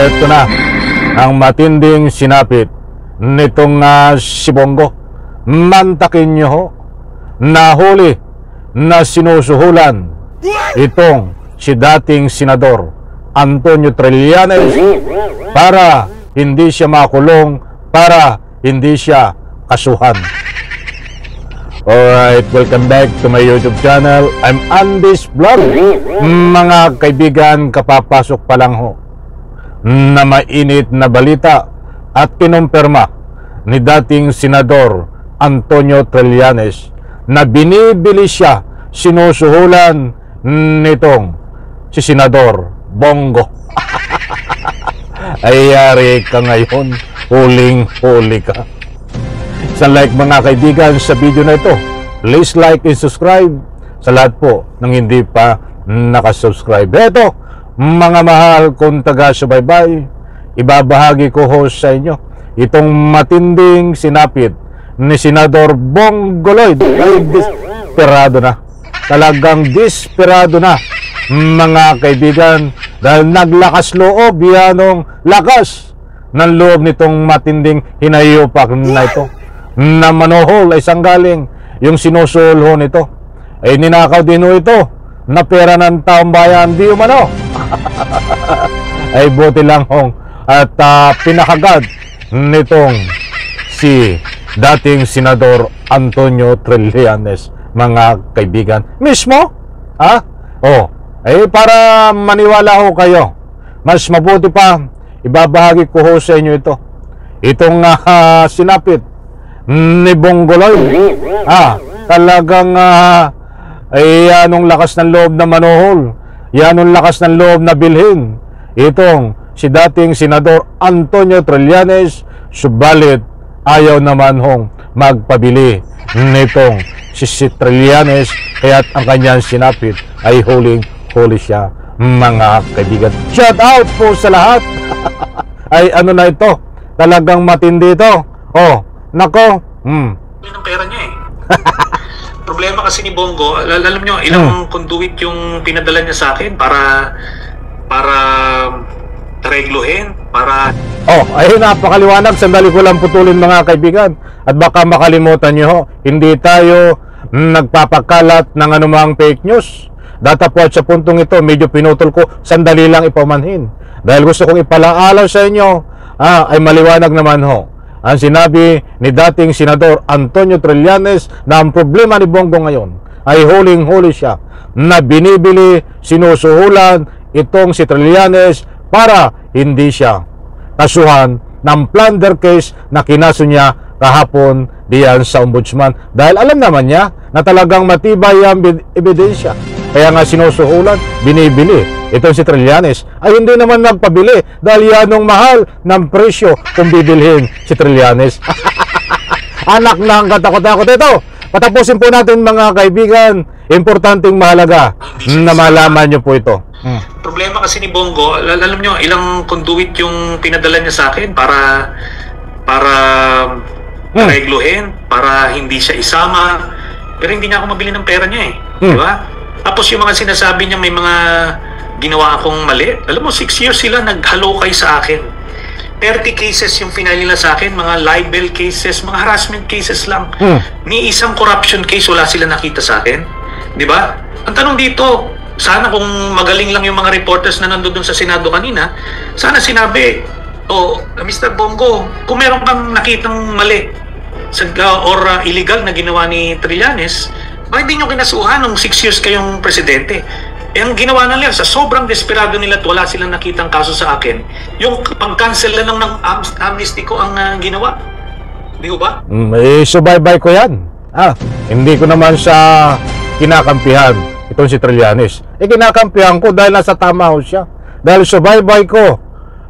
Ito na ang matinding sinapit nitong si Bongo. Mantakin nyo ho, nahuli na sinusuhulan itong si dating Senador Antonio Trillanes para hindi siya makulong, para hindi siya kasuhan. Alright, welcome back to my YouTube channel. I'm Andy's Vlog. Mga kaibigan, kapapasok pa lang ho na mainit na balita at kinumpirma ni dating Senador Antonio Trillanes na binibili siya, sinusuhulan nitong si Senador Bongo. Ay yari ka ngayon, huling-huli ka. Isang like mga kaibigan sa video na ito. Please like and subscribe sa lahat po ng hindi pa nakasubscribe. Ito, mga mahal kong taga-subaybay, ibabahagi ko ho sa inyo itong matinding sinapit ni Senador Bongoloid. Ay desperado na, talagang desperado na mga kaibigan, dahil naglakas loob yanong lakas ng loob nitong matinding hinayupak na ito na manohol ay sanggaling yung sinusul ho nito ay ninakaw din ho ito na pera ng taong bayan, di umano. Ay buti lang hong at pinakagad nitong si dating Senador Antonio Trillanes, mga kaibigan. Mismo? Ay para maniwala ho kayo, mas mabuti pa ibabahagi ko ho sa inyo ito. Itong sinapit ni Bongoloid. Talagang ay anong lakas ng loob na manohol, yanong lakas ng loob na bilhin itong si dating Senador Antonio Trillanes, subalit ayaw naman hong magpabili nitong si Trillanes, kaya't ang kanyang sinapit ay huling-huli siya, mga kaibigan. Shout out po sa lahat. Ay ano na ito, talagang matindi ito. Nako, Yun ang pera niya eh. Problema kasi ni Bongo, alam nyo, ilang conduit yung pinadala niya sa akin para regluhin, para... ayun, napakaliwanag. Sandali ko lang putulin mga kaibigan. At baka makalimutan nyo, hindi tayo nagpapakalat ng anumang fake news. Datapwat sa puntong ito, medyo pinutol ko, sandali lang ipamanhin. Dahil gusto kong ipalaalaw sa inyo, ay maliwanag naman ho ang sinabi ni dating Senador Antonio Trillanes na ang problema ni Bongo ngayon ay huling-huli siya na binibili, sinusuhulan itong si Trillanes para hindi siya kasuhan ng plunder case na kinaso niya kahapon diyan sa ombudsman. Dahil alam naman niya na talagang matibay ang ebidensya, kaya nga sinusuhulan, binibili itong si Trillanes. Ay hindi naman nagpabili dahil yanong mahal ng presyo kung bibilhin si Trillanes. Anak na ang katakot-takot ito. Patapusin po natin mga kaibigan, importanteng mahalaga na malaman nyo po ito. Problema kasi ni Bongo, alam nyo, ilang conduit yung pinadala niya sa akin para regluhin, para hindi siya isama, pero hindi niya ako mabili ng pera niya eh. Di ba? Tapos yung mga sinasabi niya may mga ginawa akong mali. Alam mo, 6 years sila naghalokay sa akin. 30 cases yung final nila sa akin, mga libel cases, mga harassment cases lang. Ni isang corruption case wala sila nakita sa akin. Di ba? Ang tanong dito, sana kung magaling lang yung mga reporters na nandun sa Senado kanina, sana sinabi, Mr. Bongo, kung meron kang nakitang mali or illegal na ginawa ni Trillanes, bakit hindi nyo kinasuhan nung 6 years kayong presidente? Ang ginawa na nila, sa sobrang desperado nila at wala silang nakitang kaso sa akin, yung pag-cancel na lang ng amnesty ko ang ginawa. Di ba? Subaybay ko yan. Hindi ko naman sa kinakampihan itong si Trillanes. Kinakampihan ko dahil nasa tama ho siya. Dahil subaybay ko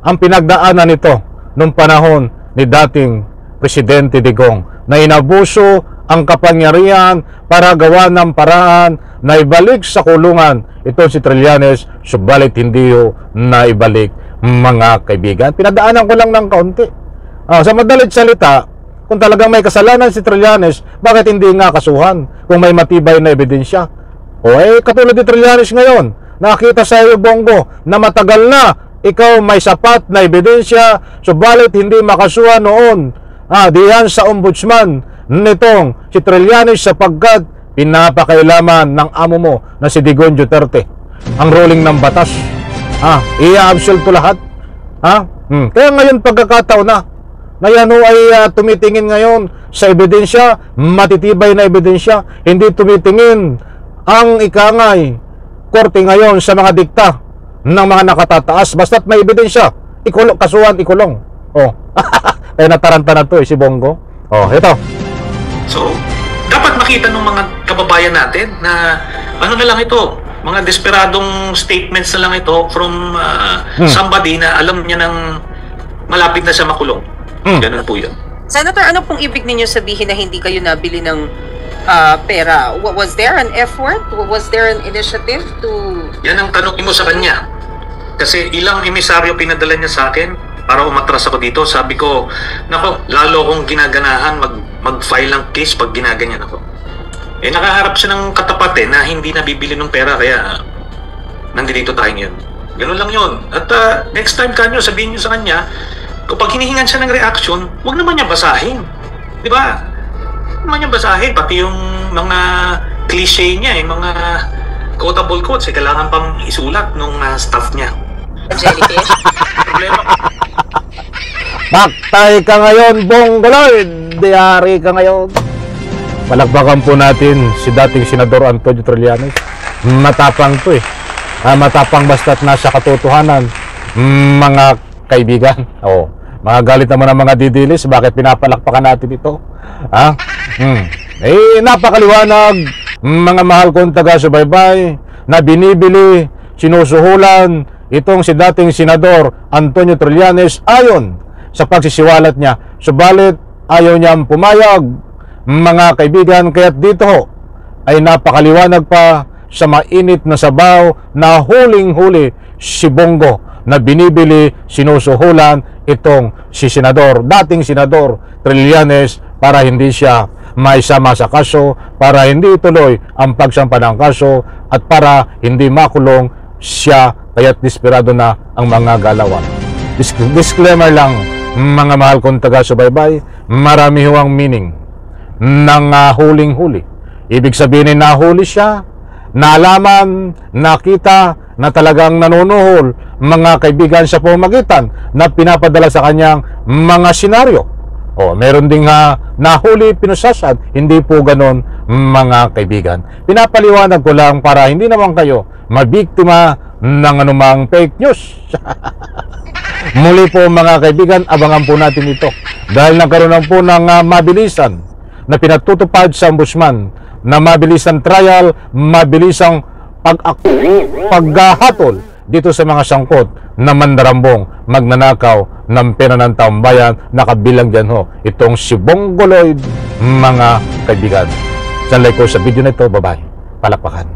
ang pinagdaanan nito nung panahon ni dating Presidente Digong na inabuso ang kapangyarihan para gawa ng paraan na ibalik sa kulungan itong si Trillanes, subalit hindi ho na ibalik, mga kaibigan. Pinadaanan ko lang ng kaunti. Sa madalit salita, kung talagang may kasalanan si Trillanes, bakit hindi nga kasuhan kung may matibay na ebidensya? Katulad ni Trillanes ngayon, nakita sa iyo, Bongo, na matagal na ikaw may sapat na ebidensya, subalit hindi makasuhan noon diyan sa ombudsman nitong si Trillanes sapagkat pinapakailaman ng amo mo na si Digong Duterte ang ruling ng batas. I-absolve to lahat. Kaya ngayon pagkakataon na yan ay tumitingin ngayon sa ebidensya, matitibay na ebidensya, hindi tumitingin ang ikangay korte ngayon sa mga dikta ng mga nakatataas, basta't may ebidensya, kasuhan, ikulong. Kaya nataranta na to si Bongo. Ito. So, dapat makita ng mga kababayan natin na ano na lang ito, mga desperadong statements na lang ito from somebody na alam niya ng malapit na siya makulong. Ganun po yun. Senator, ano pong ibig ninyo sabihin na hindi kayo nabili ng pera? Was there an effort? Was there an initiative to... Yan ang tanongin mo sa kanya. Kasi ilang emisaryo pinadala niya sa akin para umatras ako dito. Sabi ko, nako, lalo akong ginaganahan mag-file ng case pag ginaganyan ako. Nakaharap siya ng katapat na hindi nabibili ng pera, kaya nandito tayo ngayon. Ganun lang yun. At next time kanyo, sabihin nyo sa kanya, kapag hinihingan siya ng reaction, huwag naman niya basahin. Di ba? Naman niya basahin, pati yung mga cliche niya, yung mga quotable quotes, kailangan pang isulat nung staff niya. Jellyfish? Problema. Baktay ka ngayon, Bongo Lord! Diyari ka ngayon. Palakpakan po natin si dating Senador Antonio Trillanes. Matapang to matapang basta't nasa katotohanan, mga kaibigan. Mga galit naman ang mga didilis, bakit pinapalakpakan natin ito? Napakaliwanag, mga mahal kong taga-subaybay, na binibili, sinusuhulan itong si dating Senador Antonio Trillanes ayon sa pagsisiwalat niya. Subalit ayaw niyang pumayag, mga kaibigan, kaya't dito ay napakaliwanag pa sa mainit na sabaw na huling-huli si Bongo na binibili, sinusuhulan itong si dating Senador Trillanes para hindi siya maisama sa kaso, para hindi ituloy ang pagsampa ng kaso at para hindi makulong siya, kaya't desperado na ang mga galawan. Disclaimer lang, mga mahal kong taga-subaybay, marami huwang meaning ng huling-huli. Ibig sabihin na nahuli siya, naalaman, nakita na talagang nanunuhol, mga kaibigan, sa pamamagitan na pinapadala sa kanyang mga senaryo. Meron ding nahuli, pinusasad. Hindi po ganon, mga kaibigan. Pinapaliwanag ko lang para hindi naman kayo mabiktima ng anumang fake news. Muli po, mga kaibigan, abangan po natin ito. Dahil nagkaroon po ng mabilisan na pinatutupad sa ombudsman, na mabilisang trial, mabilisang paghahatol dito sa mga sangkot na mandarambong, magnanakaw ng pera ng taong bayan, nakabilang dyan itong si Bongo Lloyd, mga kaibigan. Sanlay ko sa video na ito, bye-bye. Palakpakan.